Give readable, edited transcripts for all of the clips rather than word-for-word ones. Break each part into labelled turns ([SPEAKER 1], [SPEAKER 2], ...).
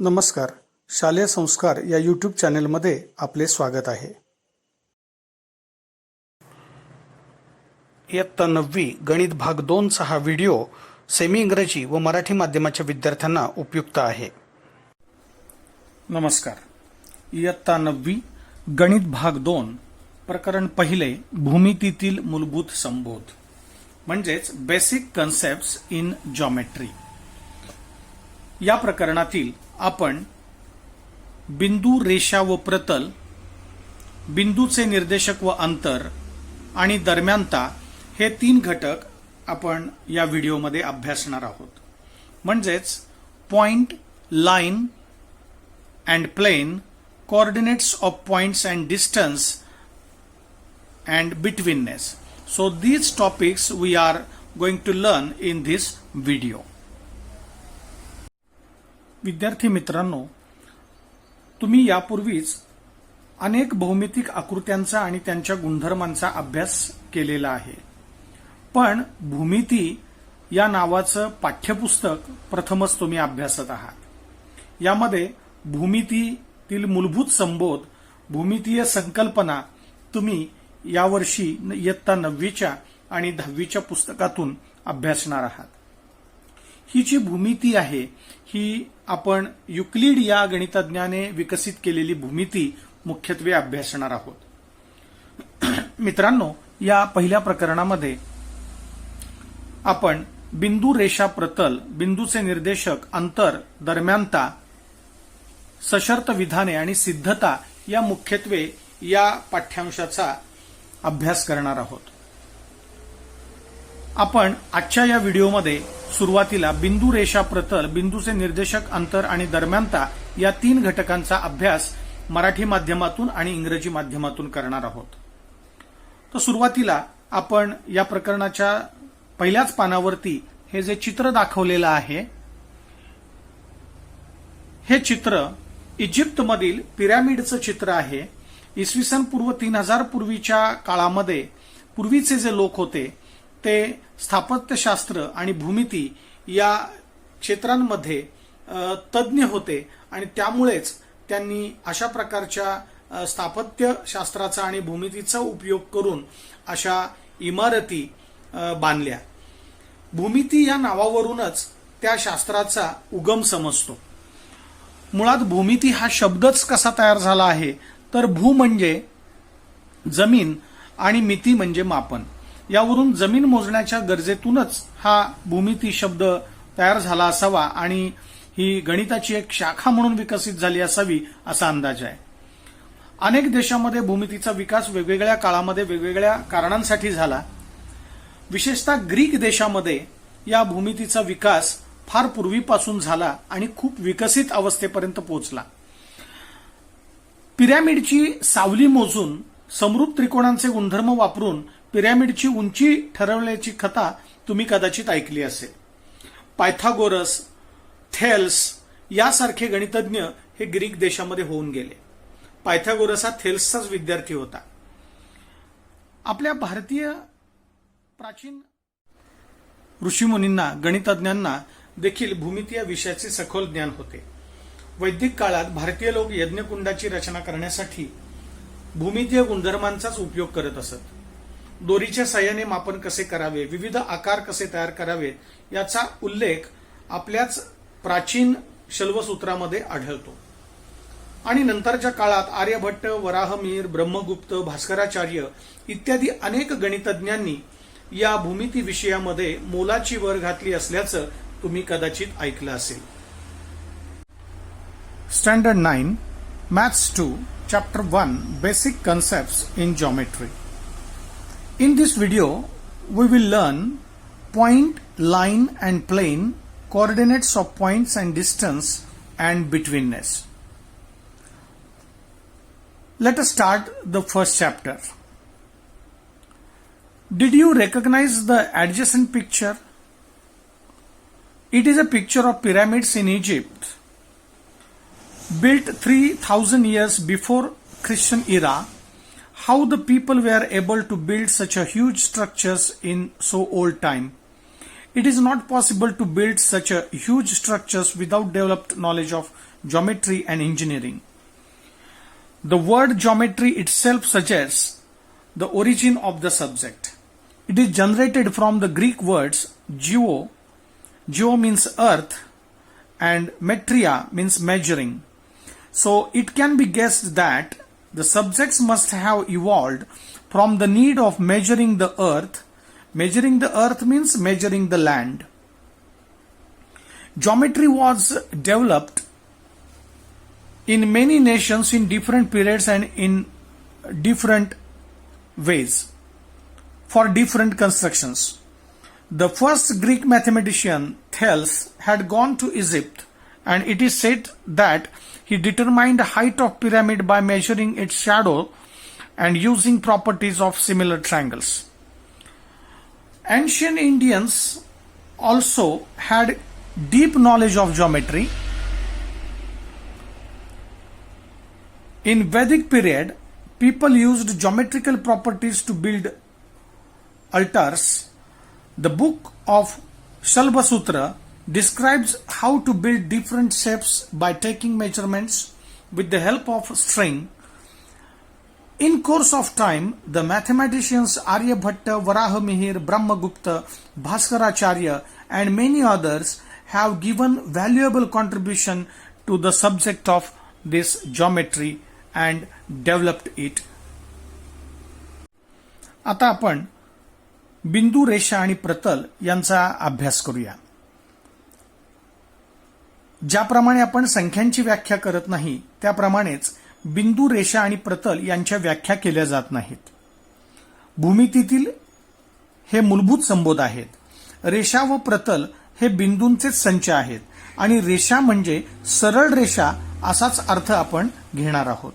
[SPEAKER 1] नमस्कार. शालेय संस्कार या यूट्यूब चॅनेलमध्ये आपले स्वागत आहे. इयत्ता 9वी गणित भाग 2 चा हा व्हिडिओ सेमी इंग्रजी व मराठी माध्यमाच्या विद्यार्थ्यांना उपयुक्त आहे. नमस्कार. इयत्ता 9वी गणित भाग 2 प्रकरण पहिले भूमितीतील मूलभूत संबोध म्हणजेच बेसिक कन्सेप्ट्स इन जॉमेट्री. या प्रकरणातील आपण बिंदू, रेषा व प्रतल, बिंदूचे निर्देशक व अंतर आणि दरम्यानता हे 3 घटक आपण या व्हिडिओमध्ये अभ्यासणार आहोत. म्हणजेच point, line and plane, coordinates of points and distance and betweenness. So these topics we are going to learn in this video. विद्यार्थी मित्रांनो, तुम्ही यापूर्वीच अनेक भौमितिक आकृत्यांचा आणि त्यांच्या गुणधर्मांचा अभ्यास केलेला आहे. पण भूमिती या नावाचं पाठ्यपुस्तक प्रथमच तुम्ही अभ्यासत आहात. यामध्ये भूमितीतील मूलभूत संबोध, भूमितीय संकल्पना तुम्ही यावर्षी इयत्ता 9वीच्या आणि 10वीच्या पुस्तकातून अभ्यासणार आहात. ही जी भूमिती आहे ही आपण युक्लिड या गणितज्ञाने विकसित केलेली भूमिती मुख्यत्वे अभ्यासणार आहोत. मित्रांनो, या पहिल्या प्रकरणामध्ये आपण बिंदू, रेषा, प्रतल, बिंदूचे निर्देशक, अंतर, दरम्यानता, सशर्त विधाने आणि सिद्धता या मुख्यत्वे या पाठ्यांशाचा अभ्यास करणार आहोत. आपण आजच्या या व्हिडिओमध्ये सुरुवातीला बिंदू, रेषा, प्रतल, बिंदूचे निर्देशक, अंतर आणि दरम्यानता या 3 घटकांचा अभ्यास मराठी माध्यमातून आणि इंग्रजी माध्यमातून करणार आहोत. तर सुरुवातीला आपण या प्रकरणाच्या पहिल्याच पानावरती हे जे चित्र दाखवलेलं आहे, हे चित्र इजिप्तमधील पिरॅमिडचं चित्र आहे. इसवी सन पूर्व 3000 पूर्वीच्या काळामध्ये पूर्वीचे जे लोक होते ते स्थापत्यशास्त्र आणि भूमिती या क्षेत्रांमध्ये तज्ज्ञ होते आणि त्यामुळेच त्यांनी अशा प्रकारच्या स्थापत्यशास्त्राचा आणि भूमितीचा उपयोग करून अशा इमारती बांधल्या. भूमिती या नावावरूनच त्या शास्त्राचा उगम समजतो. मुळात भूमिती हा शब्दच कसा तयार झाला आहे तर भू म्हणजे जमीन आणि मिती म्हणजे मापन. यावरून जमीन मोजण्याच्या गरजेतूनच हा भूमिती शब्द तयार झाला असावा आणि ही गणिताची एक शाखा म्हणून विकसित झाली असावी असा अंदाज आहे. अनेक देशांमध्ये भूमितीचा विकास वेगवेगळ्या काळामध्ये वेगवेगळ्या कारणांसाठी झाला. विशेषतः ग्रीक देशामध्ये या भूमितीचा विकास फार पूर्वीपासून झाला आणि खूप विकसित अवस्थेपर्यंत पोहोचला. पिरॅमिडची सावली मोजून समरूप त्रिकोणांचे गुणधर्म वापरून पिरॅमिडची उंची ठरवल्याची कथा तुम्ही कदाचित ऐकली असेल. पायथागोरस, थेल्स यासारखे गणितज्ञ हे ग्रीक देशामध्ये होऊन गेले. पायथागोरस हा थेल्सचाच विद्यार्थी होता. आपल्या भारतीय प्राचीन ऋषीमुनींना, गणितज्ञांना देखील भूमिती या विषयाचे सखोल ज्ञान होते. वैदिक काळात भारतीय लोक यज्ञकुंडाची रचना करण्यासाठी भूमितीय गुणधर्मांचाच उपयोग करत असत. दोरीच्या साह्याने मापन कसे करावे, विविध आकार कसे तयार करावेत याचा उल्लेख आपल्याच प्राचीन शल्वसूत्रामध्ये आढळतो. आणि नंतरच्या काळात आर्यभट्ट, वराहमिहिर, ब्रह्मगुप्त, भास्कराचार्य इत्यादी अनेक गणितज्ञांनी या भूमिती विषयामध्ये मोलाची भर घातली असल्याचं तुम्ही कदाचित ऐकलं असेल. Standard 9, Maths 2, Chapter 1, Basic Concepts in Geometry. In this video, we will learn point, line and plane, coordinates of points and distance and betweenness. Let us start the first chapter. Did you recognize the adjacent picture? It is a picture of pyramids in Egypt. Built 3000 years before Christian era. How the people were able to build such a huge structures in so old time It is not possible to build such a huge structures without developed knowledge of geometry and engineering. The word geometry itself suggests the origin of the subject. It is generated from the Greek words geo. Geo means earth and metria means measuring. So it can be guessed that the subjects must have evolved from the need of measuring the earth. Measuring the earth means measuring the land. Geometry was developed in many nations in different periods and in different ways for different constructions. The first Greek mathematician Thales had gone to Egypt, and it is said that he determined the height of pyramid by measuring its shadow and using properties of similar triangles. Ancient Indians also had deep knowledge of geometry. In Vedic period, people used geometrical properties to build altars. The book of Shalva Sutra describes how to build different shapes by taking measurements with the help of string. In course of time, the mathematicians Aryabhatta, Varahamihir, Brahmagupta, Bhaskaracharya and many others have given valuable contribution to the subject of this geometry and developed it. आता आपण बिंदू, रेषा आणि प्रतल यांचा अभ्यास करूया. ज्याप्रमाणे आपण संख्यांची व्याख्या करत नाही त्याप्रमाणेच बिंदू, रेषा आणि प्रतल यांच्या व्याख्या केल्या जात नाहीत. भूमितीतील हे मूलभूत संबोध आहेत. रेषा व प्रतल हे बिंदूंचेच संच आहेत आणि रेषा म्हणजे सरळ रेषा असाच अर्थ आपण घेणार आहोत.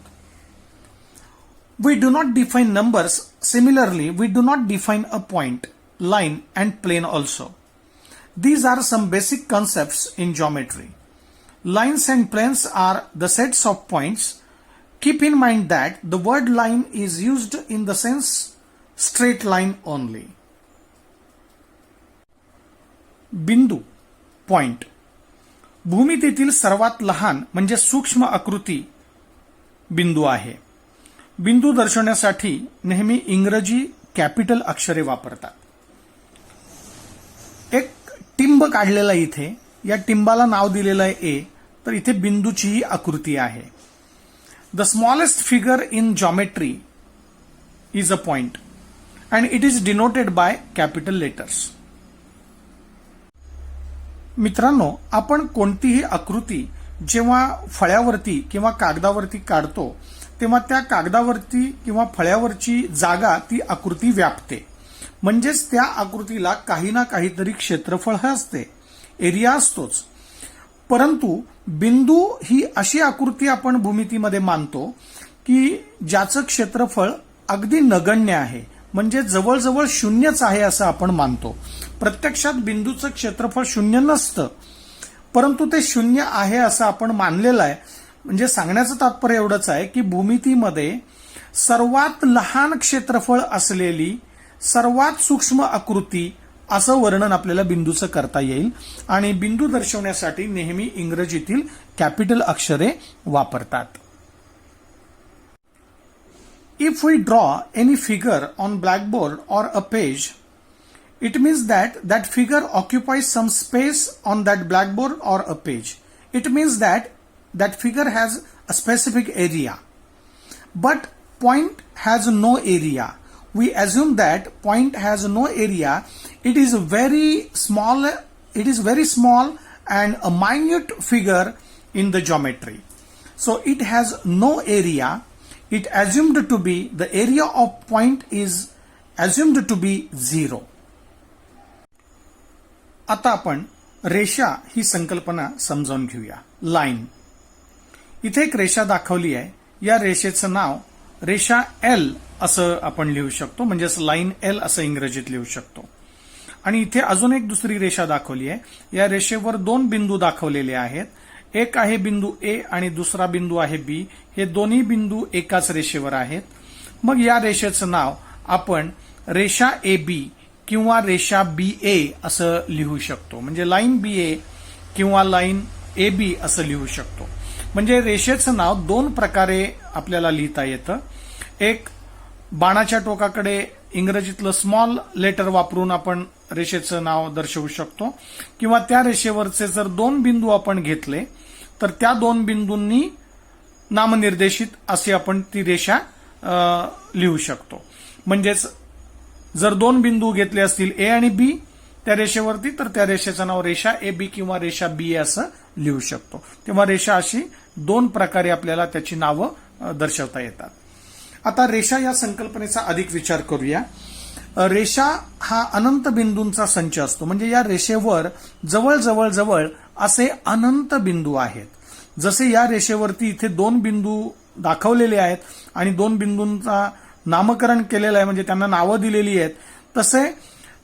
[SPEAKER 1] We do not define numbers. Similarly, we do not define a point, line and plane also. These are some basic concepts in geometry. Lines and planes are the sets of points. Keep in mind that the word line is used in the sense straight line only. बिंदू, point. भूमितीतील सर्वात लहान म्हणजे सूक्ष्म आकृती बिंदू आहे. बिंदू दर्शवण्यासाठी नेहमी इंग्रजी कॅपिटल अक्षरे वापरतात. एक टिंब काढलेला इथे, या टिंबाला नाव दिलेलं आहे ए, तर इथे बिंदूची ही आकृती आहे. The smallest figure in geometry is a point and it is denoted by capital letters. मित्रांनो, आपण कोणतीही आकृती जेव्हा फळ्यावरती किंवा कागदावरती काढतो तेव्हा त्या कागदावरती किंवा फळ्यावरची जागा ती आकृती व्यापते. म्हणजेच त्या आकृतीला काही ना काहीतरी क्षेत्रफळ असते, एरिया असतोच. परंतु बिंदू ही अशी आकृती आपण भूमितीमध्ये मानतो की ज्याचं क्षेत्रफळ अगदी नगण्य आहे, म्हणजे जवळजवळ शून्यच आहे असं आपण मानतो. प्रत्यक्षात बिंदूचं क्षेत्रफळ शून्य नसतं, परंतु ते शून्य आहे असं आपण मानलेलं आहे. म्हणजे सांगण्याचं तात्पर्य एवढंच आहे की भूमितीमध्ये सर्वात लहान क्षेत्रफळ असलेली सर्वात सूक्ष्म आकृती असं वर्णन आपल्याला बिंदूचं करता येईल. आणि बिंदू दर्शवण्यासाठी नेहमी इंग्रजीतील कॅपिटल अक्षरे वापरतात. If we draw any figure on blackboard or a page, it means that that figure occupies some space on that blackboard or a page. It means that that figure has a specific area. But point has no area. We assume that point has no area. It is very small. It is very small and a minute figure in the geometry. So it has no area. It assumed to be, the area of point is assumed to be 0. आता आपण रेषा ही संकल्पना समजावून घेऊया. Line. इथे एक रेषा दाखवली आहे. या रेषेचं नाव रेषा एल असं आपण लिहू शकतो, म्हणजेच लाईन एल असं इंग्रजीत लिहू शकतो. आणि इथे अजून एक दुसरी रेषा दाखवली आहे. या रेषेवर दोन बिंदू दाखवलेले आहेत. एक आहे बिंदू ए आणि दुसरा बिंदू आहे बी. हे दोन्ही बिंदू एकाच रेषेवर आहेत. मग या रेषेचं नाव आपण रेषा ए बी किंवा रेषा BA असं लिहू शकतो. म्हणजे लाईन BA किंवा लाईन AB असं लिहू शकतो. म्हणजे रेषेचं नाव दोन प्रकारे आपल्याला लिहिता येतं. एक, बाणाच्या टोकाकडे इंग्रजीतलं स्मॉल लेटर वापरून आपण रेषेचं नाव दर्शवू शकतो, किंवा त्या रेषेवरचे जर दोन बिंदू आपण घेतले तर त्या दोन बिंदूंनी नामनिर्देशित अशी आपण ती रेषा लिहू शकतो. म्हणजेच जर दोन बिंदू घेतले असतील A आणि B त्या रेषेवरती, तर त्या रेषेचं नाव रेषा AB किंवा रेषा BA असं लिहू शकतो. तेव्हा रेषा अशी दोन प्रकारे आपल्याला त्याची नावं दर्शवता येतात. आता रेषा या संकल्पनेचा अधिक विचार करूया. रेषा हा अनंत बिंदूंचा संच असतो. म्हणजे या रेषेवर जवळ जवळ असे अनंत बिंदू आहेत. जसे या रेषेवरती इथे दोन बिंदू दाखवलेले आहेत आणि दोन बिंदूंचा नामकरण केलेलं आहे, म्हणजे त्यांना नावं दिलेली आहेत, तसे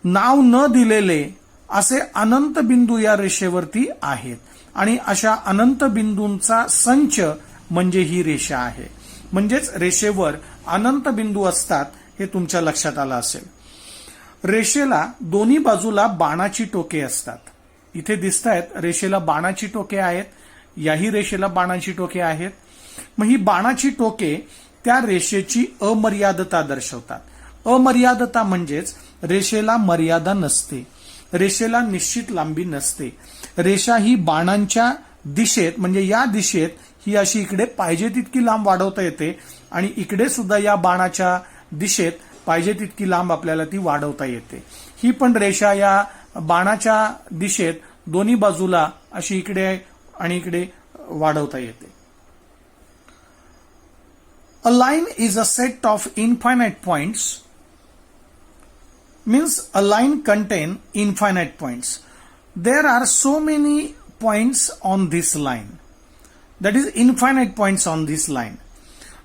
[SPEAKER 1] नाव न दिलेले असे अनंत बिंदू या रेषेवरती आहेत. आणि अशा अनंत बिंदूंचा संच म्हणजे ही रेषा आहे. म्हणजेच रेषेवर अनंत बिंदू असतात हे तुमच्या लक्षात आलं असेल. रेषेला दोन्ही बाजूला बाणाची टोके असतात. इथे दिसत आहेत रेषेला बाणाची टोके आहेत, याही रेषेला बाणाची टोके आहेत. मग ही बाणाची टोके त्या रेषेची अमर्यादता दर्शवतात. अमर्यादता म्हणजेच रेषेला मर्यादा नसते, रेषेला निश्चित लांबी नसते. रेषा ही बाणांच्या दिशेत म्हणजे या दिशेत ही अशी इकडे पाहिजे तितकी लांब वाढवता येते आणि इकडे सुद्धा या बाणाच्या दिशेत पाहिजे तितकी लांब आपल्याला ती वाढवता येते. ही पण रेषा या बाणाच्या दिशेत दोन्ही बाजूला अशी इकडे आणि इकडे वाढवता येते. A line is a set of infinite points, means a line contain infinite points. There are so many points on this line, that is infinite points on this line.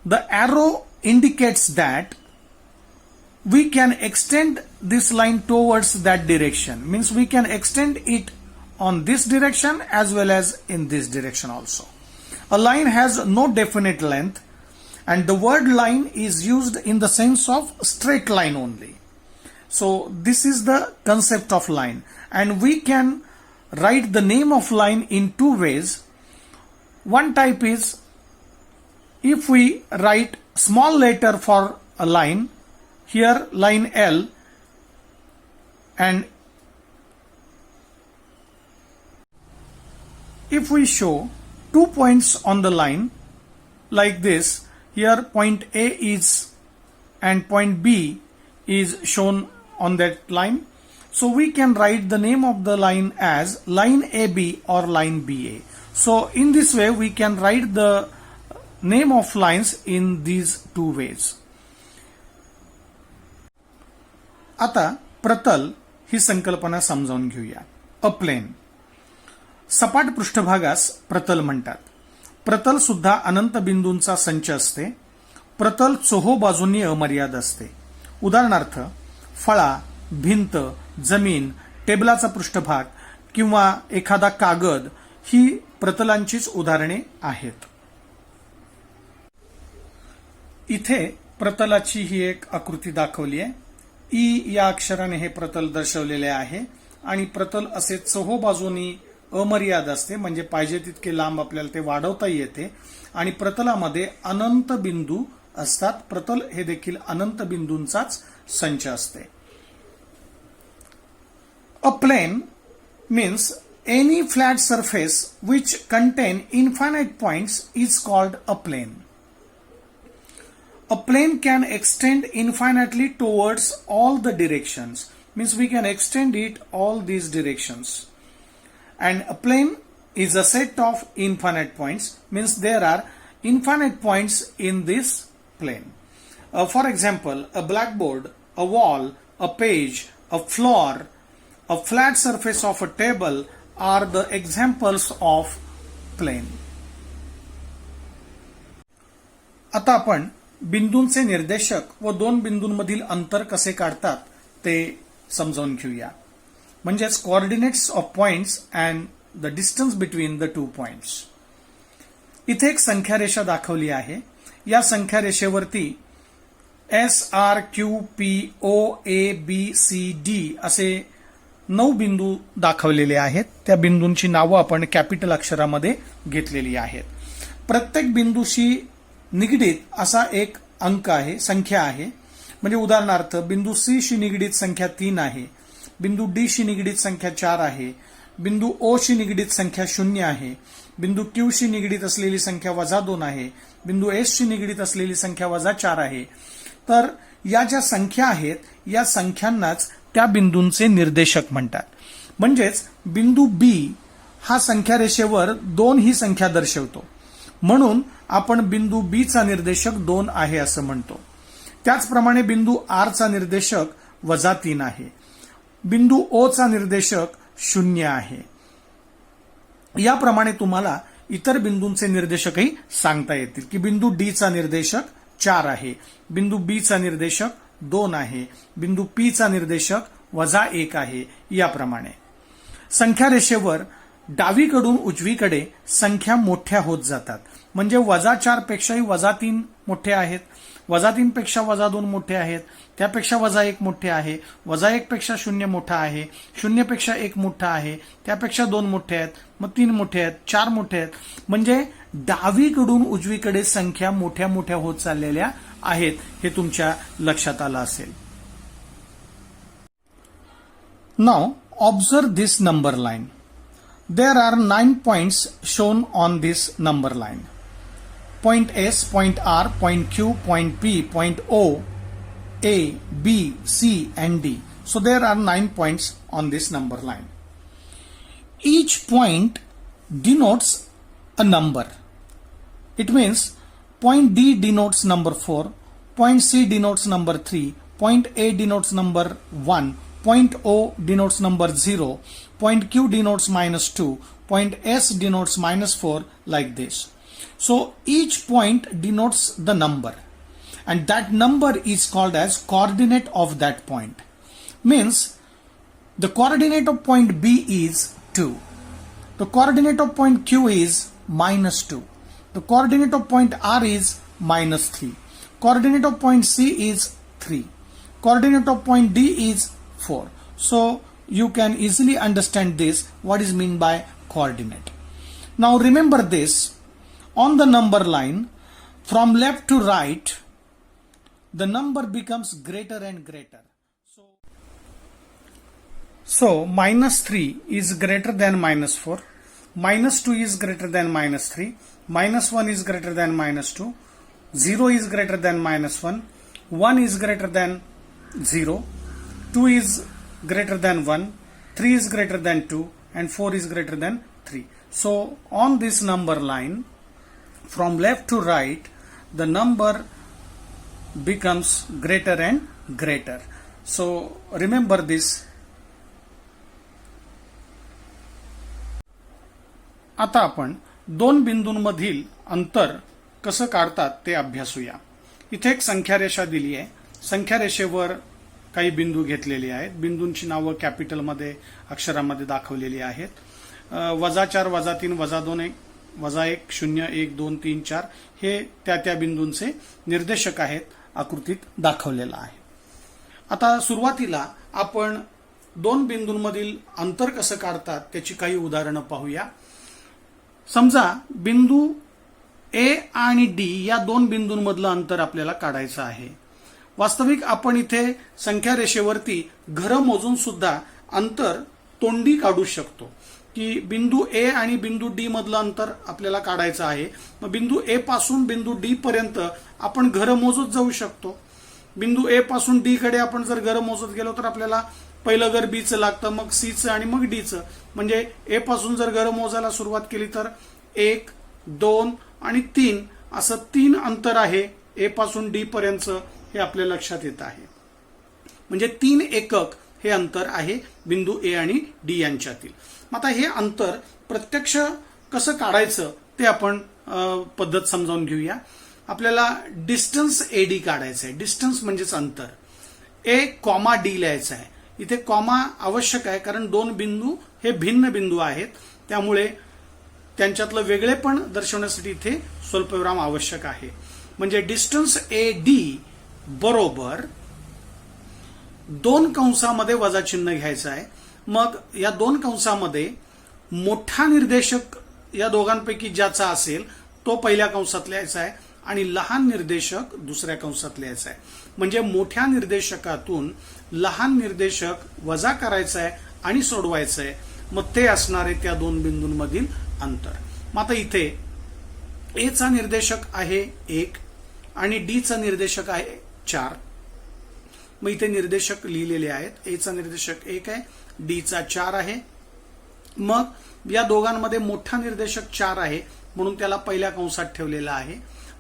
[SPEAKER 1] The arrow indicates that we can extend this line towards that direction, means we can extend it on this direction as well as in this direction also. A line has no definite length, and the word line is used in the sense of straight line only. So this is the concept of line, and we can write the name of line in two ways. One type is if we write small letter for a line, here line L, and if we show 2 points on the line like this, here point A is and point B is shown on that line. So we can write the name of the line as line AB or line BA. So in this way we can write the name of lines in these two ways. आता प्रतल ही संकल्पना समजावून घेऊया. अ plain, सपाट पृष्ठभागास प्रतल म्हणतात. प्रतल सुद्धा अनंत बिंदूंचा संच असते. प्रतल चोहो बाजूंनी अमर्याद असते. उदाहरणार्थ फळा, भिंत, जमीन, टेबलाचा पृष्ठभाग किंवा एखादा कागद ही प्रतलांचीच उदाहरणे आहेत. इथे प्रतलाची ही एक आकृती दाखवली आहे. ई या अक्षराने हे प्रतल दर्शवलेले आहे आणि प्रतल असे चोहो बाजूनी अमर्याद असते, म्हणजे पाहिजे तितके लांब आपल्याला ते वाढवता येते आणि प्रतलामध्ये अनंत बिंदू असतात. प्रतल हे देखील अनंत बिंदूंचाच संच असते. A plane means any flat surface which contain infinite points is called a plane. A plane can extend infinitely towards all the directions, means we can extend it all these directions. And a plane is a set of infinite points, means there are infinite points in this plane. For example, a blackboard, a wall, a page, a floor, a flat surface of a table are the examples of plane. आता आपण बिंदूंचे निर्देशक व दोन बिंदूंमधील अंतर कसे काढतात ते समजावून घेऊया. म्हणजेच coordinates of points and the distance between the two points. इथे एक संख्या रेषा दाखवली आहे. या संख्या रेषेवरती SRQPOABCD असे 9 बिंदू दाखवलेले आहेत. त्या बिंदूंची नावं आपण कॅपिटल अक्षरामध्ये घेतलेली आहेत. प्रत्येक बिंदूशी निगडीत असा एक अंक आहे, संख्या आहे. म्हणजे उदाहरणार्थ बिंदू C शी निगडीत संख्या 3 आहे, बिंदू D शी निगडीत संख्या 4 आहे, बिंदू O शी निगडीत संख्या 0 आहे, बिंदू Q शी निगडीत असलेली संख्या -2 आहे, बिंदू S शी निगडीत असलेली संख्या -4 आहे. तर या ज्या संख्या आहेत या संख्यांनाच त्या बिंदूंचे निर्देशक म्हणतात. म्हणजेच बिंदू B हा संख्या रेषेवर 2 ही संख्या दर्शवतो, म्हणून आपण बिंदू B चा निर्देशक 2 आहे असं म्हणतो. त्याचप्रमाणे बिंदू R चा निर्देशक -3 आहे, बिंदू O चा निर्देशक 0 आहे. याप्रमाणे तुम्हाला इतर बिंदूंचे निर्देशकही सांगता येतील की बिंदू D चा निर्देशक 4 आहे, बिंदू B चा निर्देशक 2 आहे, बिंदू P चा निर्देशक -1 आहे. याप्रमाणे संख्या रेषेवर डावीकडून उजवीकडे संख्या मोठ्या होत जातात. म्हणजे -4 पेक्षाही -3 मोठे आहेत, -3 पेक्षा -2 मोठे आहेत, त्यापेक्षा -1 मोठे आहे, -1 पेक्षा 0 मोठा आहे, 0 पेक्षा 1 मोठा आहे, त्यापेक्षा 2 मोठे आहेत, मग 3 मोठे आहेत, 4 मोठे आहेत. म्हणजे डावीकडून उजवीकडे संख्या मोठ्या मोठ्या होत चाललेल्या आहेत हे तुमच्या लक्षात आलं असेल. Now observe this number line. There are 9 points shown on this number line. Point S, point R, point Q, point P, point O, A, B, C and D. So there are 9 points on this number line. Each point denotes a number. It means point D denotes number 4, point C denotes number 3, point A denotes number 1, point O denotes number 0, point Q denotes -2, point S denotes -4, like this. So each point denotes the number and that number is called as coordinate of that point. Means the coordinate of point B is 2, the coordinate of point Q is -2, the coordinate of point R is -3, coordinate of point C is 3, coordinate of point D is 4. So you can easily understand this, what is meant by coordinate. Now remember this, on the number line from left to right the number becomes greater and greater. So -3 is greater than -4, -2 is greater than -3, -1 is greater than -2, 0 is greater than -1, 1 is greater than 0, 2 is greater than 1, 3 is greater than 2 and 4 is greater than 3. So on this number line from left to right the number becomes greater and greater. So remember this. आता आपण 2 बिंदूंमधील अंतर कसं काढतात ते अभ्यासूया. इथे एक संख्या रेषा दिली आहे. संख्या रेषेवर काही बिंदू घेतलेले आहेत. बिंदूंची नावं कॅपिटलमध्ये अक्षरामध्ये दाखवलेली आहेत. -4, -3, -2, -1, 0, 1, 2, 3, 4 हे त्या बिंदूंचे निर्देशक आहेत, आकृतीत दाखवलेला आहे. आता सुरुवातीला आपण 2 बिंदूंमधील अंतर कसं काढतात त्याची काही उदाहरणं पाहूया. समजा बिंदू A आणि D या 2 बिंदूंमधलं अंतर आपल्याला काढायचं आहे. वास्तविक आपण इथे संख्या रेषेवरती घरं मोजून सुद्धा अंतर तोंडी काढू शकतो की बिंदू A आणि बिंदू D मधलं अंतर आपल्याला काढायचं आहे. मग बिंदू A पासून बिंदू D पर्यंत आपण घरं मोजत जाऊ शकतो. बिंदू A पासून D कडे आपण जर घरं मोजत गेलो तर आपल्याला पहिलं घर B चं लागतं, मग C चं आणि मग D चं. म्हणजे A पासून जर घरं मोजायला सुरुवात केली तर 1, 2 आणि 3 असं 3 अंतर आहे A पासून D पर्यंतचं, हे आपल्या लक्षात येत आहे. म्हणजे 3 एकक हे अंतर आहे बिंदू A आणि D यांच्यातील. आता हे अंतर प्रत्यक्ष कसं काढायचं ते आपण पद्धत समजावून घेऊया. आपल्याला डिस्टन्स AD काढायचं आहे. डिस्टन्स म्हणजेच अंतर. A, D लिहायचं आहे. इथे कॉमा आवश्यक आहे कारण 2 बिंदू हे भिन्न बिंदू आहेत, त्यामुळे त्यांच्यातलं वेगळेपण दर्शवण्यासाठी इथे स्वल्पविराम आवश्यक आहे. म्हणजे डिस्टन्स AD बरोबर 2 कंसामध्ये वजा चिन्ह घ्यायचं आहे. मग या 2 कंसामध्ये मोठा निर्देशक या दोघांपैकी ज्याचा असेल तो पहिल्या कंसात लिहायचा आहे आणि लहान निर्देशक दुसऱ्या कंसात लिहायचा आहे. म्हणजे मोठ्या निर्देशकातून लहान निर्देशक वजा करायचं आहे आणि सोडवायचं आहे. मग ते असणार आहे त्या 2 बिंदूंमधील अंतर. मग आता इथे ए चा निर्देशक आहे 1 आणि डी चा निर्देशक आहे 4. मग इथे निर्देशक लिहिलेले आहेत. ए चा निर्देशक 1 आहे, डी चा 4 आहे. मग या दोघांमध्ये मोठा निर्देशक 4 आहे म्हणून त्याला पहिल्या कंसात ठेवलेला आहे.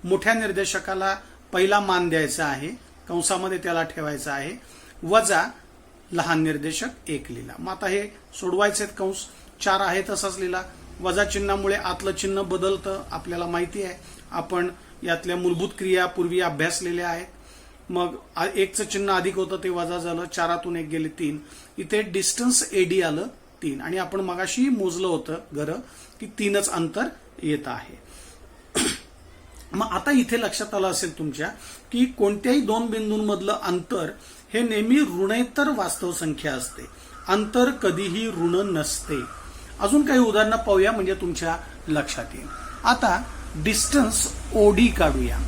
[SPEAKER 1] मोठ्या निर्देशकाला पहिला मान द्यायचा आहे, कंसामध्ये त्याला ठेवायचा आहे, वजा लहान निर्देशक 1 लिहिला. मग आता हे सोडवायचे कंस 4 आहे तसाच लिहिला. वजा चिन्हामुळे आतलं चिन्ह बदलतं, आपल्याला माहिती आहे. आपण यातल्या मूलभूत क्रिया पूर्वी अभ्यासलेल्या आहेत. मग 1चं चिन्ह अधिक होतं ते वजा झालं, 4तून 1 गेले 3. इथे डिस्टन्स एडी आलं 3 आणि आपण मगाशी मोजलं होतं घरं की 3च अंतर येत आहे. मग आता इथे लक्षात आलं असेल तुमच्या की कोणत्याही 2 बिंदूंमधलं अंतर हे नेहमी ऋणेतर वास्तव संख्या असते. अंतर कधीही ऋण नसते. अजून काही उदाहरणं पाहूया म्हणजे तुमच्या लक्षात येईल. आता डिस्टन्स ओडी काढूया.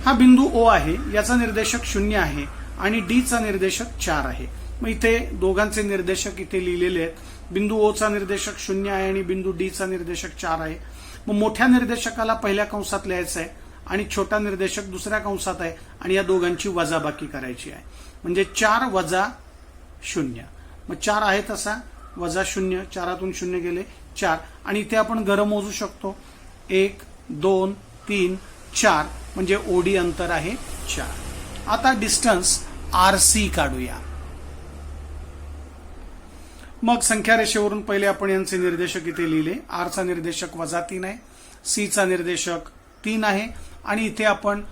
[SPEAKER 1] हा बिंदू ओ आहे, याचा निर्देशक 0 आहे आणि डी चा निर्देशक 4 आहे. मग इथे दोघांचे निर्देशक इथे लिहिलेले आहेत. बिंदू ओ चा निर्देशक 0 आहे आणि बिंदू डी चा निर्देशक 4 आहे. मग मोठ्या निर्देशकाला पहिल्या कंसात लिहायचं आहे आणि छोटा निर्देशक दुसऱ्या कंसात आहे आणि या दोघांची वजाबाकी करायची आहे. म्हणजे 4 वजा 0. मग 4 आहे तसा, वजा 0, 4तून 0 गेले 4 आणि इथे आपण घरं मोजू शकतो. 1, 2, 3, 4 म्हणजे ओडी अंतर आहे 4. आता डिस्टन्स आरसी काढूया. मग संख्या रेषेवरून पहिले आपण यांचे निर्देशक इथे लिहिले. आर चा निर्देशक वजा 3 आहे, सी चा निर्देशक 3 आहे आणि इथे आपण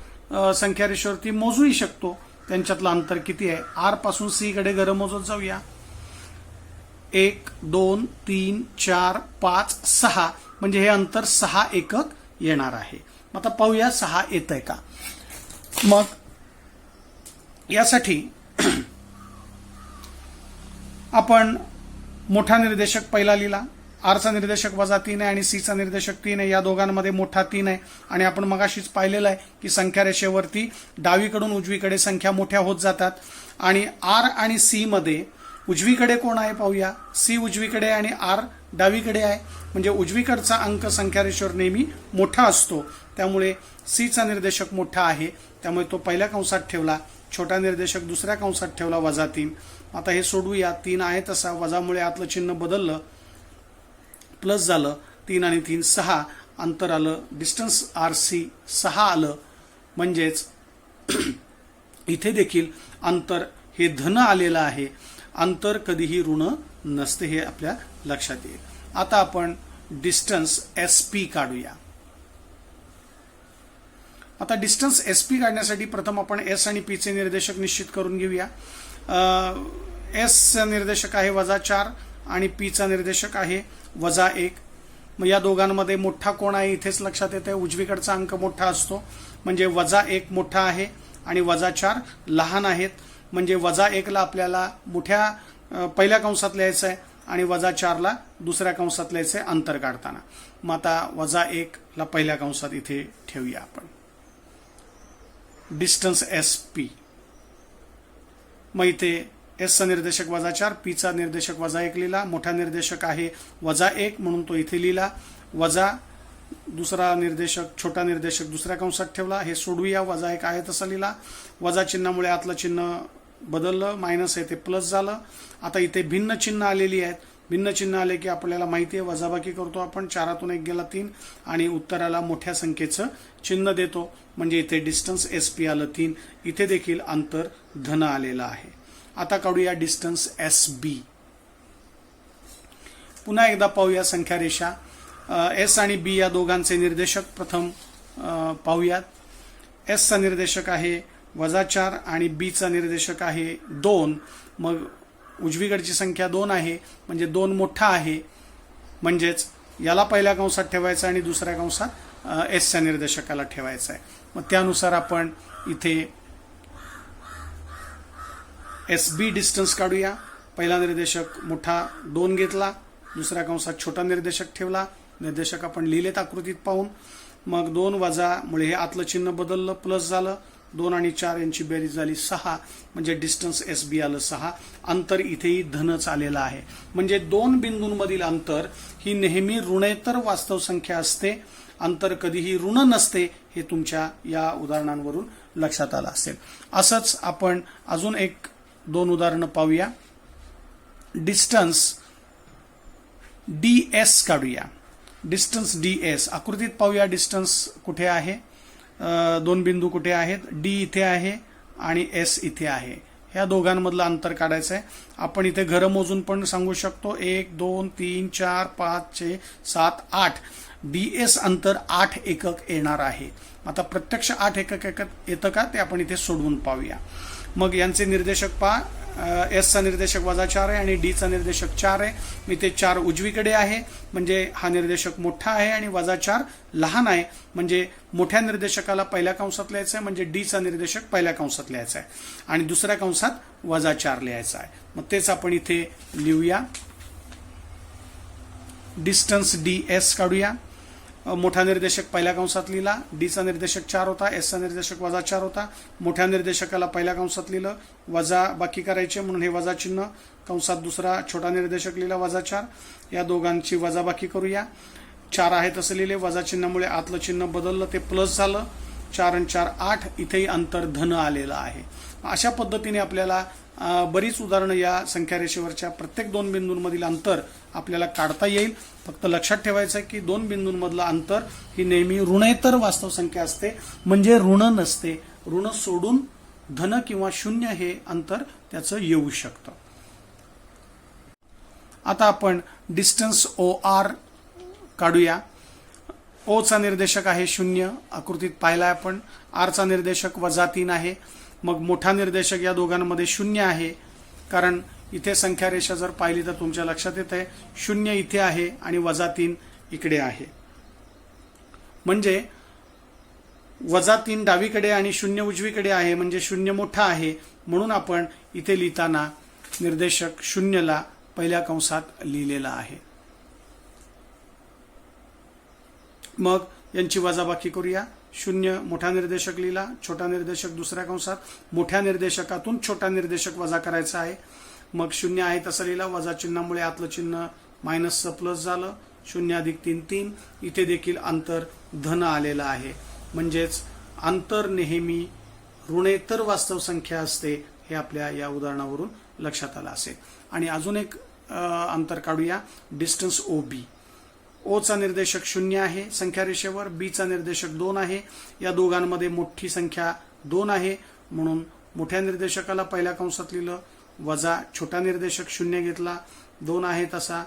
[SPEAKER 1] संख्या रेषेवरती मोजूही शकतो त्यांच्यातलं अंतर किती आहे. आर पासून सी कडे घरं मोजत जाऊया. 1, 2, 3, 4, 5, 6 म्हणजे हे अंतर 6 एकक येणार आहे. आता पाहूया 6 येत आहे का. मग यासाठी आपण मोठा निर्देशक पहिला लिहिला. आरचा निर्देशक वजा 3 आहे आणि सीचा निर्देशक 3 आहे. या दोघांमध्ये मोठा 3 आहे आणि आपण मगाशीच पाहिलेलं आहे की संख्या रेषेवरती डावीकडून उजवीकडे संख्या मोठ्या होत जातात आणि आर आणि सी मध्ये उजवीकडे कोण आहे पाहूया. सी उजवीकडे आणि आर डावीकडे आहे. म्हणजे उजवीकडचा अंक संख्या रेषेवर नेहमी मोठा असतो. त्यामुळे सीचा निर्देशक मोठा आहे त्यामुळे तो पहिल्या कंसात ठेवला. छोटा निर्देशक दुसऱ्या कंसात ठेवला वजा 3. आता हे सोडवूया. 3 आहे तसा, वजामुळे आतलं चिन्ह बदललं, प्लस झालं. 3 आणि 3 6 अंतर आलं. डिस्टन्स आरसी 6 आलं. म्हणजेच इथे देखील अंतर हे धन आलेलं आहे. अंतर कधीही ऋण नसते हे आपल्या लक्षात येईल. आता आपण डिस्टन्स एसपी काढूया. आता डिस्टन्स एसपी काढण्यासाठी प्रथम आपण एस आणि पी चे निर्देशक निश्चित करून घेऊया. एस चा निर्देशक आहे वजा 4 आणि पी चा निर्देशक आहे वजा 1. मग या दोघांमध्ये मोठा कोण आहे इथेच लक्षात येते. उजवीकडचा अंक मोठा असतो म्हणजे वजा 1 मोठा आहे आणि वजा 4 लहान आहेत. म्हणजे वजा 1 ला आपल्याला मोठ्या पहिल्या कंसात लिहायचं आहे आणि वजा 4 ला दुसऱ्या कंसात लिहायचं आहे अंतर काढताना. मग आता वजा 1 ला पहिल्या कंसात इथे ठेवूया आपण. Distance S P. मग इथे एस चा निर्देशक वजा 4, पी चा निर्देशक वजा 1 लिहिला. मोठा निर्देशक आहे वजा 1 म्हणून तो इथे लिहिला. वजा दुसरा निर्देशक छोटा निर्देशक दुसऱ्या कंसात ठेवला. हे सोडवूया. वजा 1 आहे तसा लिहिला. वजा चिन्हामुळे आतलं चिन्ह बदललं, मायनस आहे ते प्लस झालं. आता इथे भिन्न चिन्ह आलेली आहेत. भिन्न चिन्ह आले की आपल्याला माहिती आहे वजाबाकी करतो आपण. 4तून 1 गेला 3 आणि उत्तराला मोठ्या संख्येचं चिन्ह देतो. म्हणजे इथे डिस्टन्स एस पी आलं 3. इथे देखील अंतर धन आलेलं आहे. आता काढूया डिस्टन्स एस बी. पुन्हा एकदा पाहूया संख्या रेषा. एस आणि बी या दोघांचे निर्देशक प्रथम पाहूयात. एस चा निर्देशक आहे वजा 4 आणि बी चा निर्देशक आहे 2. मग उजवीकडची संख्या 2 आहे म्हणजे 2 मोठा आहे. म्हणजेच याला पहिल्या कंसात ठेवायचं आणि दुसऱ्या कंसात एस च्या निर्देशकाला ठेवायचं आहे. मग त्यानुसार आपण इथे SB डिस्टन्स काढूया. पहिला निर्देशक मोठा 2 घेतला, दुसऱ्या कंसात छोटा निर्देशक ठेवला. निर्देशक आपण लिहिलेत आकृतीत पाहून. मग 2 वजा मुळे हे आतलं चिन्ह बदललं, प्लस झालं. 2 आणि 4 यांची बेरीज झाली 6, म्हणजे डिस्टन्स SB आलं 6. अंतर इथेही धनच आलेलं आहे. म्हणजे 2 बिंदूंमधील अंतर ही नेहमी ऋणेतर वास्तव संख्या असते. अंतर कधीही ऋण नसते, हे तुमच्या या उदाहरणांवरून लक्षात आलं असेल. असंच आपण अजून 1-2 उदाहरणं पाहूया. डिस्टन्स DS काढूया. डिस्टन्स DS आकृतीत पाहूया. डिस्टन्स कुठे आहे, 2 बिंदू कुठे आहेत, D इथे आहे आणि S इथे आहे. ह्या दोघांमधलं अंतर काढायचं आहे. आपण इथे घरं मोजून पण सांगू शकतो. 1 2 3 4 5 6 7 8. DS अंतर 8 एकक येणार आहे. आता प्रत्यक्ष 8 एकक येतं का ते आपण इथे सोडवून पाहूया. मग यांचे निर्देशक पहा. S चा निर्देशक -4 आहे आणि D चा निर्देशक 4 आहे. मी ते 4 उजवीकडे आहे, म्हणजे हा निर्देशक मोठा आहे आणि -4 लहान आहे, म्हणजे मोठ्या निर्देशकाला पहिल्या कंसात लिहायचं आहे, म्हणजे D चा निर्देशक पहिल्या कंसात लिहायचा आहे आणि दुसऱ्या कंसात -4 लिहायचा आहे. मग तेच आपण इथे लिहूया. डिस्टन्स DS काढूया. मोठा निर्देशक पहिल्या कंसात लिहिला, D चा निर्देशक 4 होता, S चा निर्देशक -4 होता. मोठ्या निर्देशकाला पहिल्या कंसात लिहिलं, वजा बाकी करायचे म्हणून हे वजा चिन्ह, कंसात दुसरा छोटा निर्देशक लिहिला -4. या दोघांची वजाबाकी करूया. 4 आहे तसं लिहिले, वजा चिन्हामुळे आतलं चिन्ह बदललं, ते प्लस झालं. 4 आणि 4 8. इथेही अंतर धन आलेलं आहे. अशा पद्धतीने आपल्याला बरीच उदाहरणं या संख्या रेषेवरच्या प्रत्येक 2 बिंदूंमधील अंतर आपल्याला काढता येईल. फक्त लक्षात ठेवायचं आहे की 2 बिंदूंमधलं अंतर ही नेहमी ऋणेतर वास्तव संख्या असते, म्हणजे ऋण नसते. ऋण सोडून धन किंवा शून्य हे अंतर त्याचं येऊ शकतं. आता आपण डिस्टन्स OR काढूया. O चा निर्देशक आहे 0, आकृतीत पाहिला आपण. R चा निर्देशक -3 आहे. मग मोठा निर्देशक या दोघांमध्ये 0 आहे, कारण इथे संख्या रेषा जर पाहिली तर तुमच्या लक्षात येत आहे 0 इथे आहे आणि -3 इकडे आहे. म्हणजे -3 डावीकडे आणि 0 उजवीकडे आहे, म्हणजे 0 मोठा आहे. म्हणून आपण इथे लिहिताना निर्देशक 0 ला पहिल्या कंसात लिहिलेला आहे. मग यांची वजाबाकी करूया. 0 मोठा निर्देशक लिहिला, छोटा निर्देशक दुसऱ्या कंसात. मोठ्या निर्देशकातून छोटा निर्देशक वजा करायचा आहे. मग 0 आहे तसं लिहिला, वजा चिन्हामुळे आतलं चिन्ह मायनसचं प्लस झालं. 0 अधिक 3 3. इथे देखील अंतर धन आलेलं आहे. म्हणजेच अंतर नेहमी ऋणेतर वास्तव संख्या असते, हे आपल्या या उदाहरणावरून लक्षात आलं असेल. आणि अजून एक अंतर काढूया. Distance OB. O चा निर्देशक 0 आहे संख्या रेषेवर, B चा निर्देशक 2 आहे. या दोघांमध्ये मोठी संख्या 2 आहे, म्हणून मोठ्या निर्देशकाला पहिल्या कंसात लिहिलं, वजा छोटा निर्देशक 0 घेतला. 2 आहे तसा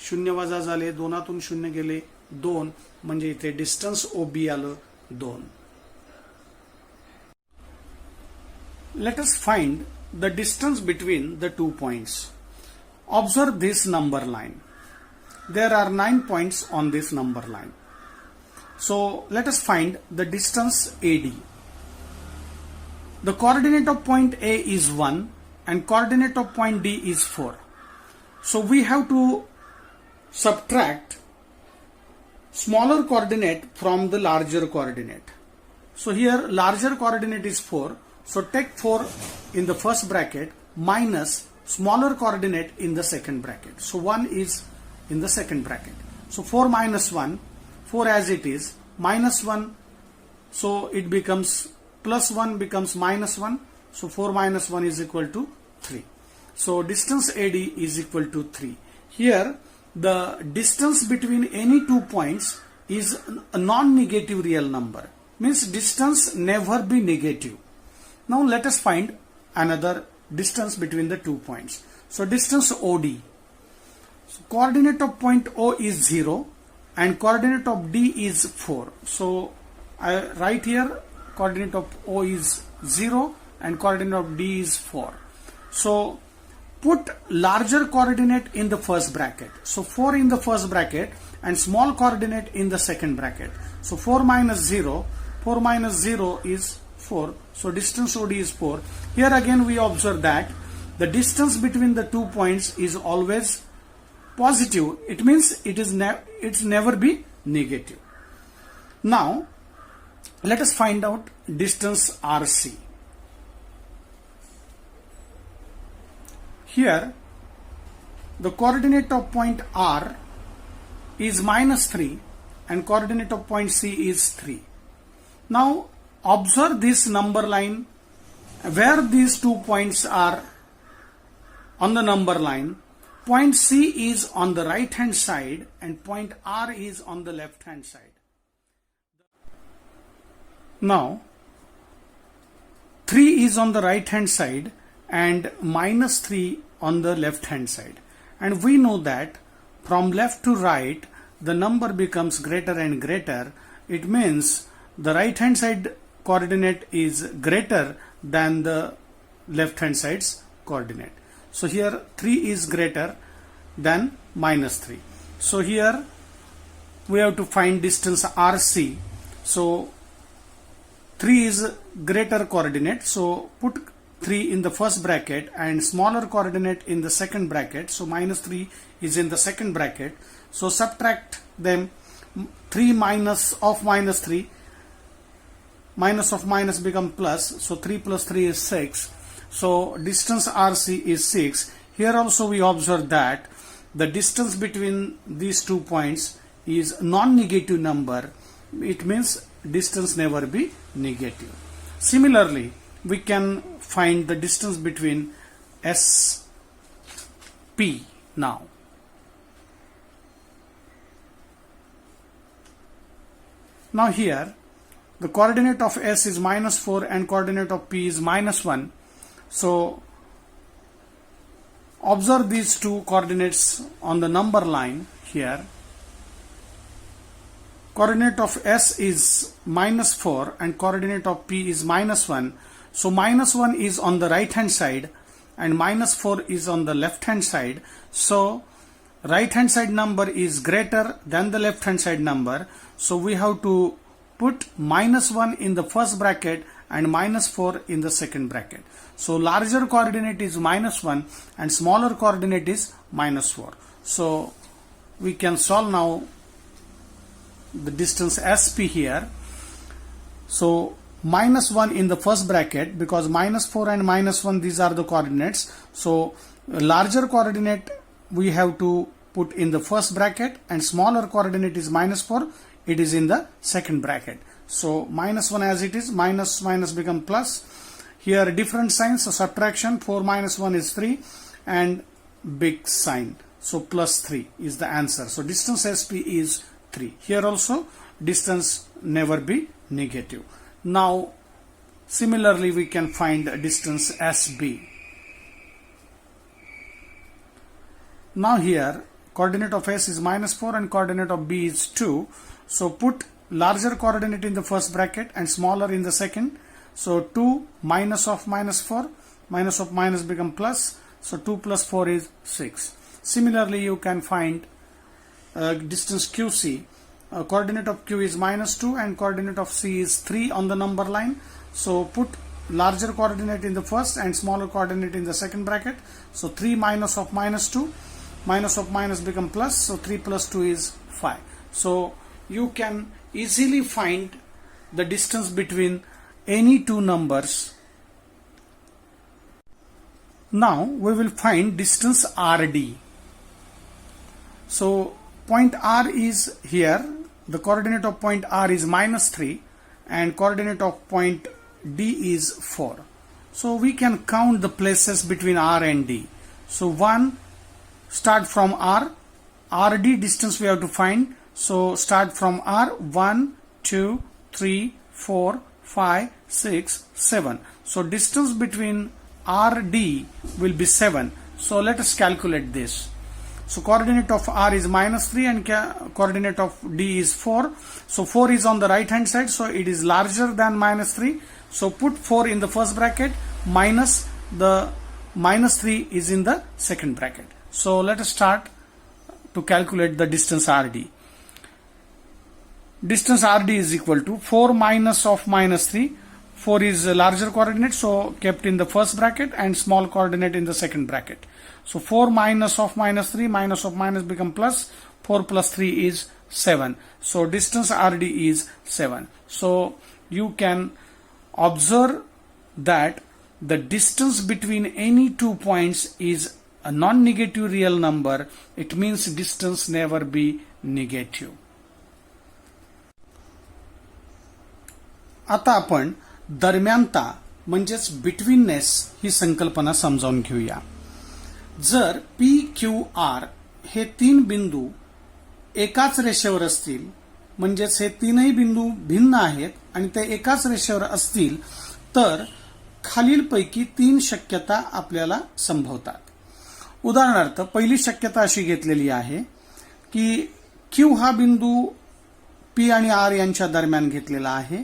[SPEAKER 1] 0 वजा झाले, 2तून 0 गेले 2, म्हणजे इथे डिस्टन्स OB आलं 2. Let us find the distance between the 2 points. Observe this number line. There are 9 points on this number line. So let us find the distance AD. The coordinate of point A is 1 and coordinate of point D is 4. So we have to subtract smaller coordinate from the larger coordinate. So here larger coordinate is 4. So take 4 in the first bracket minus smaller coordinate in the second bracket. So 1 is in the second bracket. So 4 minus 1, 4 as it is, minus 1, so it becomes plus 1 becomes minus 1, so 4 minus 1 is equal to 3. So distance AD is equal to 3. Here the distance between any 2 points is a non-negative real number, means distance never be negative. Now let us find another distance between the 2 points. So distance OD. So coordinate of point O is 0 and coordinate of D is 4. So I write here coordinate of O is 0 and coordinate of D is 4. So put larger coordinate in the first bracket. So 4 in the first bracket and small coordinate in the second bracket. So 4 minus 0 is 4. So distance OD is 4. Here again we observe that the distance between the 2 points is always positive. It means it's never be negative. Now let us find out distance RC. Here the coordinate of point R is -3 and coordinate of point C is 3. Now observe this number line where these 2 points are on the number line. Point C is on the right hand side and point R is on the left hand side. Now 3 is on the right hand side and -3 on the left hand side, and we know that from left to right the number becomes greater and greater. It means the right hand side coordinate is greater than the left hand side's coordinate. So here 3 is greater than -3. So here we have to find distance RC. So 3 is greater coordinate, so put 3 in the first bracket and smaller coordinate in the second bracket. So -3 is in the second bracket. So subtract them. 3 minus of -3, minus of minus become plus. So 3 plus 3 is 6. So distance RC is 6. Here also we observe that the distance between these 2 points is non-negative number. It means distance never be negative. Similarly, we can find the distance between SP now. Now here the coordinate of S is -4 and coordinate of P is -1. So observe these two coordinates on the number line here. Coordinate of S is -4 and coordinate of P is -1. So -1 is on the right hand side and -4 is on the left hand side. So right hand side number is greater than the left hand side number. So we have to put -1 in the first bracket and -4 in the second bracket. So larger coordinate is -1 and smaller coordinate is -4. So we can solve now the distance SP here. So -1 in the first bracket, because -4 and -1 these are the coordinates. So larger coordinate we have to put in the first bracket and smaller coordinate is -4. It is in the second bracket. So -1 as it is, minus become plus. Here different signs, so subtraction. 4 minus 1 is 3 and big sign. So plus 3 is the answer. So distance SP is 3. Here also distance never be negative. Now similarly we can find distance SB. Now here coordinate of S is -4 and coordinate of B is 2. So put larger coordinate in the first bracket and smaller in the second. So 2 minus of -4, minus of minus become plus. So 2 plus 4 is 6. Similarly you can find distance QC. Coordinate of Q is -2 and coordinate of C is 3 on the number line. So put larger coordinate in the first and smaller coordinate in the second bracket. So 3 minus of -2, minus of minus become plus. So 3 plus 2 is 5. So you can easily find the distance between any two numbers. Now we will find distance RD. So point R is here. The coordinate of point R is -3 and coordinate of point D is 4. So we can count the places between R and D. So 1, start from R. RD distance we have to find. So start from R. 1, 2, 3, 4, 5, 6, 7. So distance between RD will be 7. So let us calculate this. So coordinate of R is -3 and coordinate of D is 4. So 4 is on the right hand side, so it is larger than -3. So put 4 in the first bracket, minus the -3 is in the second bracket. So let us start to calculate the distance RD. Distance RD is equal to 4 minus of -3. 4 is a larger coordinate, so kept in the first bracket, and small coordinate in the second bracket. So 4 minus of minus 3, minus of minus become plus, 4 plus 3 is 7. So distance RD is 7. So you can observe that the distance between any 2 points is a non-negative real number. It means distance never be negative. आता आपण दरम्यानता म्हणजेच betweenness ही संकल्पना समजावून घेऊया. जर P Q R हे 3 बिंदू एकाच रेषेवर असतील, म्हणजेच हे तीनही बिंदू भिन्न आहेत आणि ते एकाच रेषेवर असतील, तर खालीलपैकी 3 शक्यता आपल्याला संभवतात. उदाहरणार्थ पहिली शक्यता अशी घेतलेली आहे की क्यू हा बिंदू पी आणि आर यांच्या दरम्यान घेतलेला आहे,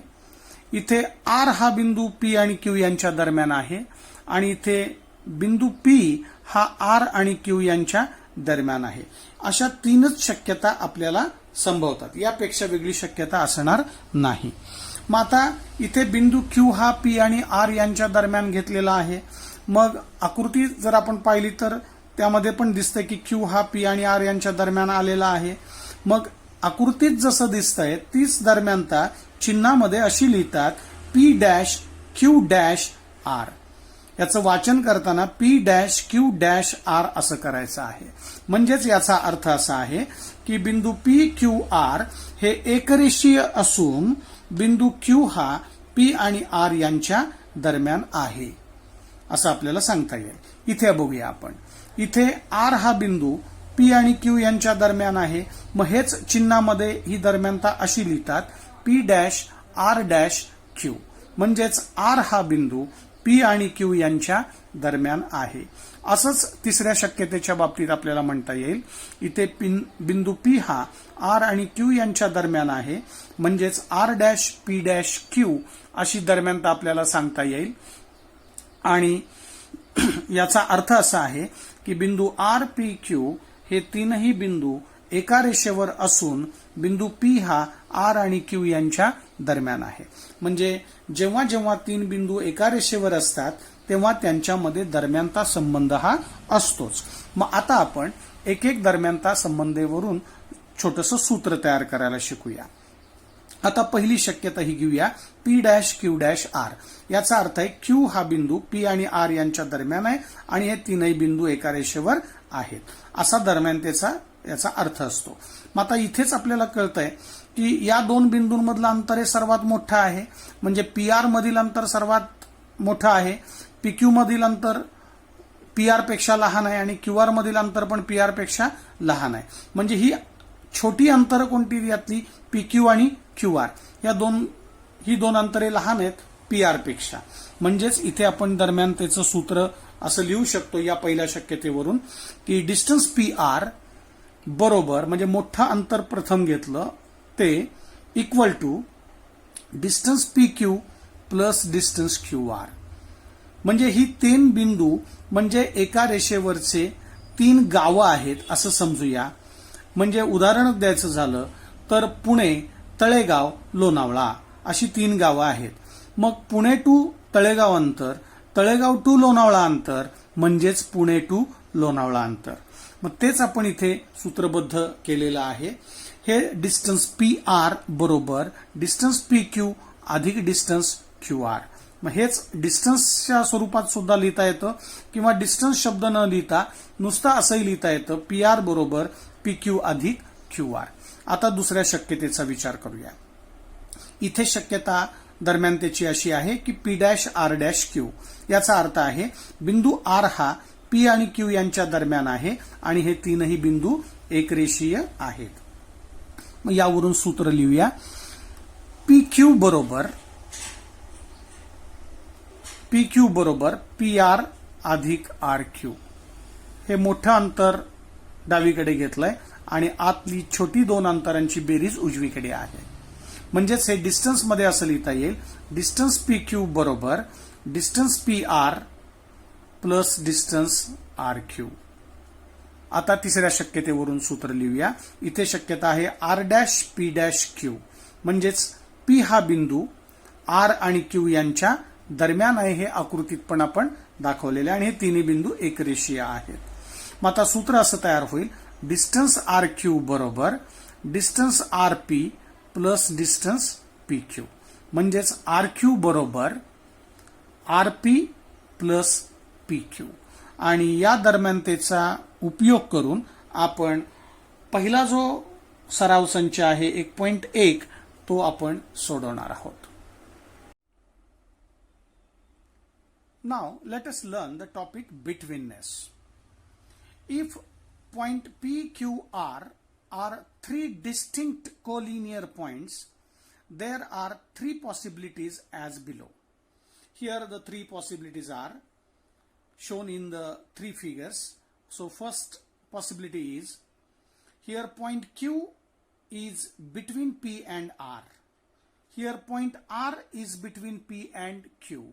[SPEAKER 1] इथे आर हा बिंदू पी आणि क्यू यांच्या दरम्यान आहे, आणि इथे बिंदू पी हा आर आणि क्यू यांच्या दरम्यान आहे. अशा 3च शक्यता आपल्याला संभवतात. यापेक्षा वेगळी शक्यता असणार नाही. मग आता इथे बिंदू क्यू हा पी आणि आर यांच्या दरम्यान घेतलेला आहे. मग आकृती जर आपण पाहिली तर त्यामध्ये पण दिसतंय की क्यू हा पी आणि आर यांच्या दरम्यान आलेला आहे. मग आकृतीत जसं दिसतंय तीच दरम्यानता चिन्हामध्ये अशी लिहितात P dash Q dash R. याचं वाचन करताना P dash Q dash R असं करायचं आहे. म्हणजेच याचा अर्थ असा आहे की बिंदू पी क्यू आर हे एकरेषीय असून बिंदू क्यू हा पी आणि आर यांच्या दरम्यान आहे असं आपल्याला सांगता येईल. इथे बघूया आपण. इथे आर हा बिंदू पी आणि क्यू यांच्या दरम्यान आहे. मग हेच चिन्हामध्ये ही दरम्यानता अशी लिहितात P dash R dash Q. म्हणजेच आर हा बिंदू पी आणि क्यू यांच्या दरम्यान आहे. असंच तिसऱ्या शक्यतेच्या बाबतीत आपल्याला म्हणता येईल. इथे बिंदू पी हा आर आणि क्यू यांच्या दरम्यान आहे, म्हणजेच R dash P dash Q अशी दरम्यानता आपल्याला सांगता येईल. आणि याचा अर्थ असा आहे की बिंदू आर पी क्यू हे 3ही बिंदू एका रेषेवर असून बिंदू पी हा आर आणि क्यू यांच्या दरम्यान आहे. म्हणजे जेव्हा जेव्हा 3 बिंदू एका रेषेवर असतात तेव्हा त्यांच्यामध्ये दरम्यानता संबंध हा असतोच. मग आता आपण एक एक दरम्यानता संबंधेवरून छोटंसं सूत्र तयार करायला शिकूया. आता पहिली शक्यता ही घेऊया P dash Q dash R. याचा अर्थ आहे क्यू हा बिंदू पी आणि आर यांच्या दरम्यान आहे आणि हे 3ही बिंदू एका रेषेवर आहेत असा दरम्यानतेचा याचा अर्थ असतो. मग आता इथेच आपल्याला कळतंय की या 2 बिंदूंमधलं अंतर हे सर्वात मोठं आहे. म्हणजे पी आर मधील अंतर सर्वात मोठं आहे, पी क्यू मधील अंतर पी आर पेक्षा लहान आहे आणि क्यू आर मधील अंतर पण पी आर पेक्षा लहान आहे. म्हणजे ही छोटी अंतर कोणती यातली पी क्यू आणि क्यू आर ही दोन अंतरे लहान आहेत पी आर पेक्षा. म्हणजेच इथे आपण दरम्यानतेचं सूत्र असं लिहू शकतो या पहिल्या शक्यतेवरून की डिस्टन्स पी आर बरोबर, म्हणजे मोठं अंतर प्रथम घेतलं ते equal to distance P Q plus distance Q R. म्हणजे ही 3 बिंदू म्हणजे एका रेषेवरचे 3 गावं आहेत असं समजूया. म्हणजे उदाहरण द्यायचं झालं तर पुणे, तळेगाव, लोणावळा अशी 3 गावं आहेत. मग पुणे टू तळेगाव अंतर, तळेगाव टू लोणावळा अंतर म्हणजेच पुणे टू लोणावळा अंतर. मग तेच आपण इथे सूत्रबद्ध केलेलं आहे. हे डिस्टन्स पी आर बरोबर डिस्टन्स पी क्यू अधिक डिस्टन्स क्यू आर. मग हेच डिस्टन्सच्या स्वरूपात सुद्धा लिहिता येतं किंवा डिस्टन्स शब्द न लिहिता नुसतं असंही लिहिता येतं पी आर बरोबर पी क्यू अधिक क्यू आर. आता दुसऱ्या शक्यतेचा विचार करूया. इथे शक्यता दरम्यानतेची अशी आहे की P dash R dash Q. याचा अर्थ आहे बिंदू आर हा पी आणि क्यू यांच्या दरम्यान आहे आणि हे 3ही बिंदू एकरेषीय आहेत. मग यावरून सूत्र लिहूया पी क्यू बरोबर पी आर अधिक आर क्यू. हे मोठं अंतर डावीकडे घेतलंय आणि आतली छोटी 2 अंतरांची बेरीज उजवीकडे आहे. म्हणजेच हे डिस्टन्स मध्ये असं लिहिता येईल डिस्टन्स पी क्यू बरोबर distance P R plus distance R Q. आता तिसऱ्या शक्यतेवरून सूत्र लिहूया. इथे शक्यता आहे R dash P dash Q. म्हणजेच पी हा बिंदू आर आणि क्यू यांच्या दरम्यान आहे हे आकृतीत पण आपण दाखवलेले आणि हे तिन्ही बिंदू एकरेषीय आहेत. मग आता सूत्र असं तयार होईल, डिस्टन्स आर क्यू बरोबर distance R P plus distance P Q, म्हणजेच आर क्यू बरोबर R P plus P Q. आणि या दरम्यानतेचा उपयोग करून आपण पहिला जो सराव संच आहे 1.1 तो आपण सोडवणार आहोत. Now let us learn the topic betweenness. If point PQR are three distinct collinear points, there are three possibilities as below. Here the three possibilities are shown in the three figures. So first possibility is, here point Q is between P and R. Here point R is between P and Q.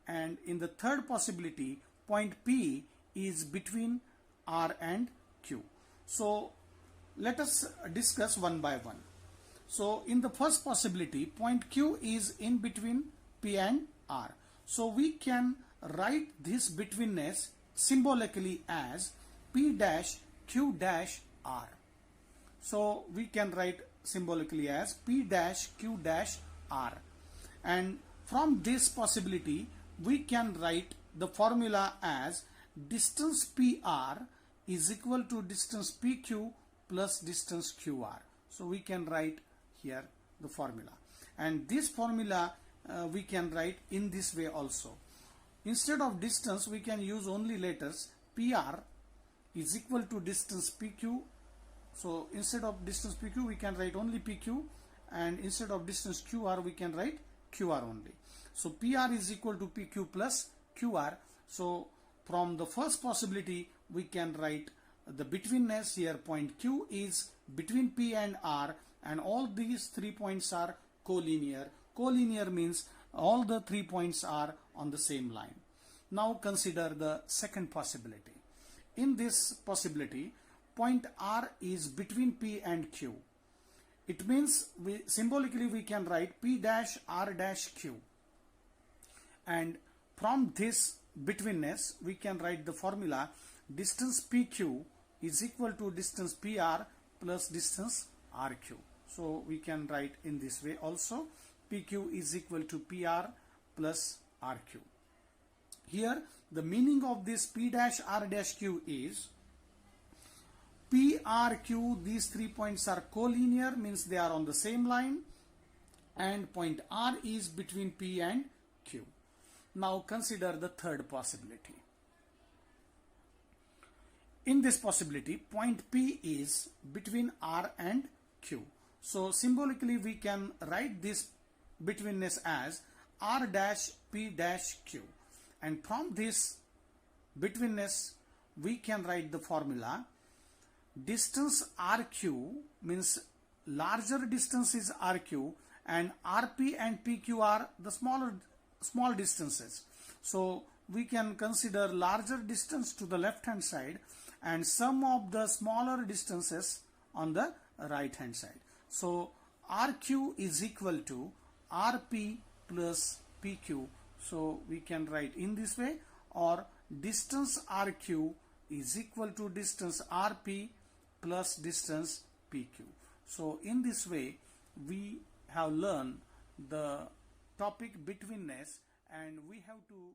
[SPEAKER 1] And in the third possibility, point P is between R and Q. So let us discuss one by one. So in the first possibility, point Q is in between P and R. So we can write this betweenness symbolically as P dash Q dash R. So we can write symbolically as P dash Q dash R. And from this possibility, we can write the formula as distance PR is equal to distance PQ plus distance QR. So we can write here the formula, and this formula we can write in this way also. Instead of distance, we can use only letters. PR is equal to distance PQ. So instead of distance PQ, we can write only PQ, and instead of distance QR, we can write QR only. So PR is equal to PQ plus QR. So from the first possibility, we can write the betweenness. Here point Q is between P and R, and all these 3 points are collinear. Collinear means all the 3 points are on the same line. Now consider the second possibility. In this possibility, point R is between P and Q. It means symbolically we can write P dash R dash Q. And from this betweenness, we can write the formula distance PQ is equal to distance PR plus distance RQ. So we can write in this way also, PQ is equal to PR plus RQ. Here the meaning of this P dash R dash Q is PRQ, these 3 points are collinear, means they are on the same line, and point R is between P and Q. Now consider the third possibility. In this possibility, point P is between R and Q. So symbolically we can write this betweenness as R dash P dash Q. And from this betweenness, we can write the formula distance RQ, means larger distance is RQ, and RP and PQ are the small distances. So we can consider larger distance to the left hand side and sum of the smaller distances on the right hand side. So RQ is equal to RP plus PQ. So we can write in this way, or distance RQ is equal to distance RP plus distance PQ. So in this way we have learned the topic betweenness, and we have to